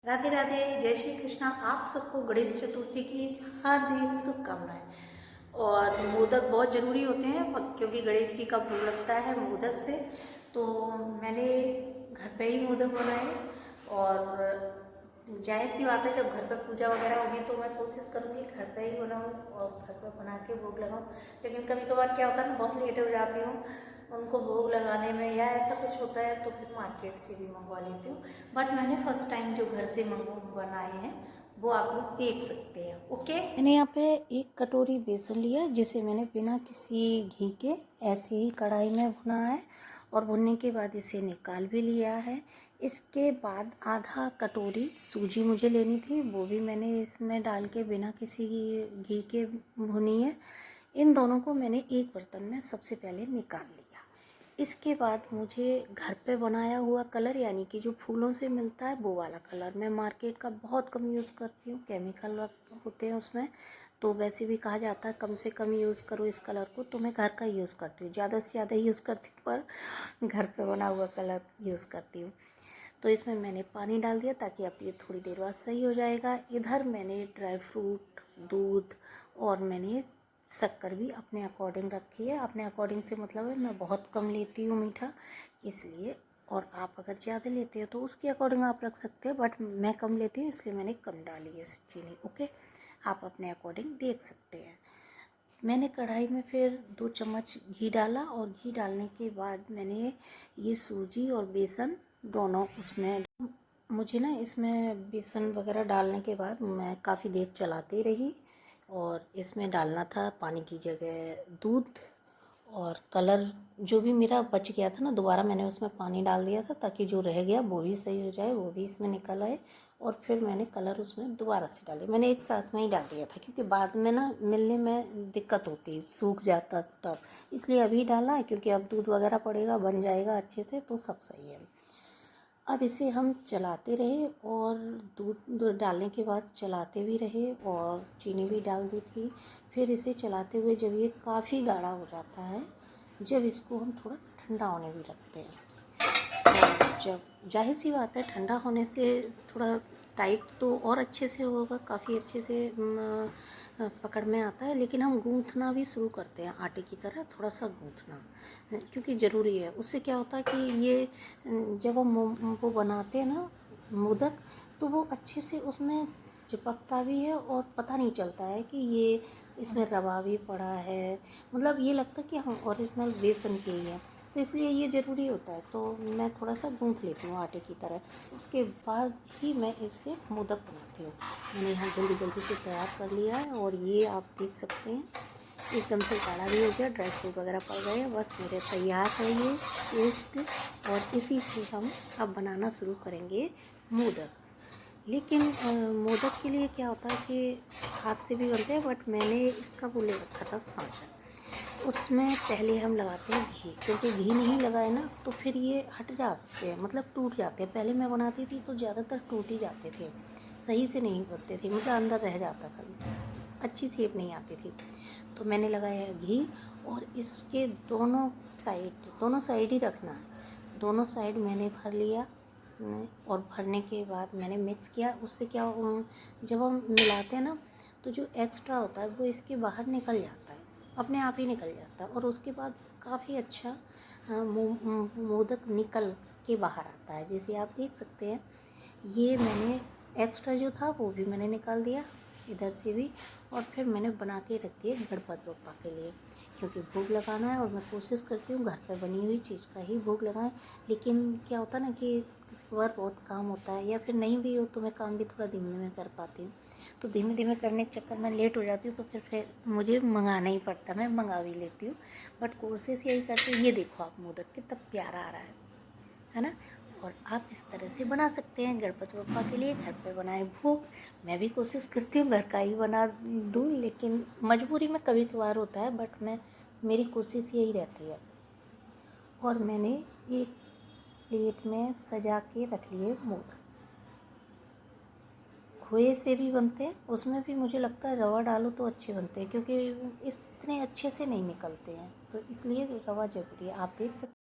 राधे राधे, जय श्री कृष्णा। आप सबको गणेश चतुर्थी की हार्दिक शुभकामनाएं। और मोदक बहुत ज़रूरी होते हैं क्योंकि गणेश जी का भोग लगता है मोदक से। तो मैंने घर पे ही मोदक बनाए और जाहिर सी बात है जब घर पर पूजा वगैरह होगी तो मैं कोशिश करूँगी घर पे ही बनाऊँ और घर पर बना के भोग लगाऊँ। लेकिन कभी कभार क्या होता है ना, बहुत लेट हो जाती हूँ उनको भोग लगाने में या ऐसा कुछ होता है तो फिर मार्केट से भी मंगवा लेती हूँ। बट मैंने फर्स्ट टाइम जो घर से बनाए हैं वो आप लोग देख सकते हैं। ओके, मैंने यहाँ पे एक कटोरी बेसन लिया जिसे मैंने बिना किसी घी के ऐसे ही कढ़ाई में भुना है और भुनने के बाद इसे निकाल भी लिया है। इसके बाद आधा कटोरी सूजी मुझे लेनी थी, वो भी मैंने इसमें डाल के बिना किसी घी के भुनी है। इन दोनों को मैंने एक बर्तन में सबसे पहले निकाल लिया। इसके बाद मुझे घर पे बनाया हुआ कलर यानी कि जो फूलों से मिलता है वो वाला कलर, मैं मार्केट का बहुत कम यूज़ करती हूँ, केमिकल होते हैं उसमें। तो वैसे भी कहा जाता है कम से कम यूज़ करो इस कलर को, तो मैं घर का यूज़ करती हूँ, ज़्यादा से ज़्यादा यूज़ करती हूँ पर घर पे बना हुआ कलर यूज़ करती हूँ। तो इसमें मैंने पानी डाल दिया ताकि अब ये थोड़ी देर बाद सही हो जाएगा। इधर मैंने ड्राई फ्रूट, दूध और मैंने शक्कर भी अपने अकॉर्डिंग रखी है। अपने अकॉर्डिंग से मतलब है मैं बहुत कम लेती हूँ मीठा, इसलिए। और आप अगर ज़्यादा लेते हो तो उसके अकॉर्डिंग आप रख सकते हैं, बट मैं कम लेती हूँ इसलिए मैंने कम डाली है चीनी। ओके, आप अपने अकॉर्डिंग देख सकते हैं। मैंने कढ़ाई में फिर 2 चम्मच घी डाला और घी डालने के बाद मैंने ये सूजी और बेसन दोनों उसमें, मुझे ना इसमें बेसन वगैरह डालने के बाद मैं काफ़ी देर चलाती रही और इसमें डालना था पानी की जगह दूध। और कलर जो भी मेरा बच गया था ना, दोबारा मैंने उसमें पानी डाल दिया था ताकि जो रह गया वो भी सही हो जाए, वो भी इसमें निकल आए। और फिर मैंने कलर उसमें दोबारा से डाल दिया, मैंने एक साथ में ही डाल दिया था क्योंकि बाद में ना मिलने में दिक्कत होती, सूख जाता तब, इसलिए अभी डाला है क्योंकि अब दूध वगैरह पड़ेगा, बन जाएगा अच्छे से तो सब सही है। अब इसे हम चलाते रहे और दूध डालने के बाद चलाते भी रहे और चीनी भी डाल दी थी। फिर इसे चलाते हुए जब ये काफ़ी गाढ़ा हो जाता है, जब इसको हम थोड़ा ठंडा होने भी रखते हैं, और जब जाहिर सी बात है ठंडा होने से थोड़ा टाइट तो और अच्छे से होगा, काफ़ी अच्छे से पकड़ में आता है। लेकिन हम गूँथना भी शुरू करते हैं आटे की तरह, थोड़ा सा गूँथना क्योंकि ज़रूरी है। उससे क्या होता है कि ये जब हम वो बनाते हैं ना मोदक, तो वो अच्छे से उसमें चिपकता भी है और पता नहीं चलता है कि ये इसमें रवा भी पड़ा है, मतलब ये लगता है कि हम ओरिजिनल बेसन के ही हैं। तो इसलिए ये ज़रूरी होता है, तो मैं थोड़ा सा गूँथ लेती हूँ आटे की तरह, उसके बाद ही मैं इससे मोदक बनाती हूँ। मैंने यहाँ जल्दी जल्दी से तैयार कर लिया है और ये आप देख सकते हैं एकदम से गाढ़ा भी हो गया, ड्राई फ्रूट वगैरह पड़ गए हैं, बस मेरे तैयार है ये पेस्ट। और इसी से हम अब बनाना शुरू करेंगे मोदक। लेकिन मोदक के लिए क्या होता है कि हाथ से भी बनते हैं, बट मैंने इसका वो ले रखा था सांचा, उसमें पहले हम लगाते हैं घी, क्योंकि घी नहीं लगाए ना तो फिर ये हट जाते हैं, मतलब टूट जाते हैं। पहले मैं बनाती थी तो ज़्यादातर टूट ही जाते थे, सही से नहीं बनते थे, मतलब अंदर रह जाता था, अच्छी शेप नहीं आती थी। तो मैंने लगाया घी और इसके दोनों साइड ही रखना है, दोनों साइड मैंने भर लिया। और भरने के बाद मैंने मिक्स किया, उससे क्या जब हम मिलाते हैं ना तो जो एक्स्ट्रा होता है वो इसके बाहर निकल जाता है, अपने आप ही निकल जाता है, और उसके बाद काफ़ी अच्छा मोदक निकल के बाहर आता है, जैसे आप देख सकते हैं। ये मैंने एक्स्ट्रा जो था वो भी मैंने निकाल दिया इधर से भी, और फिर मैंने बना के रख दिया गणपति बप्पा के लिए, क्योंकि भोग लगाना है और मैं कोशिश करती हूँ घर पर बनी हुई चीज़ का ही भोग लगाएं। लेकिन क्या होता है ना कि बार बहुत काम होता है, या फिर नहीं भी हो तो मैं काम भी थोड़ा धीमे में कर पाती हूँ, तो धीमे धीमे करने के चक्कर में लेट हो जाती हूँ, तो फिर मुझे मंगाना ही पड़ता, मैं मंगा भी लेती हूँ। बट कोशिश यही करती हूँ। ये देखो आप मोदक कितना प्यारा आ रहा है ना। और आप इस तरह से बना सकते हैं गणपति बप्पा के लिए घर पे बनाए भोग। मैं भी कोशिश करती हूँ घर का ही बना दूँ, लेकिन मजबूरी में कभी कभार होता है, बट मेरी कोशिश यही रहती है। और मैंने एक प्लेट में सजा के रख लिए मोदक। खोए से भी बनते हैं, उसमें भी मुझे लगता है रवा डालो तो अच्छे बनते हैं, क्योंकि इतने अच्छे से नहीं निकलते हैं, तो इसलिए रवा ज़रूरी है। आप देख सकते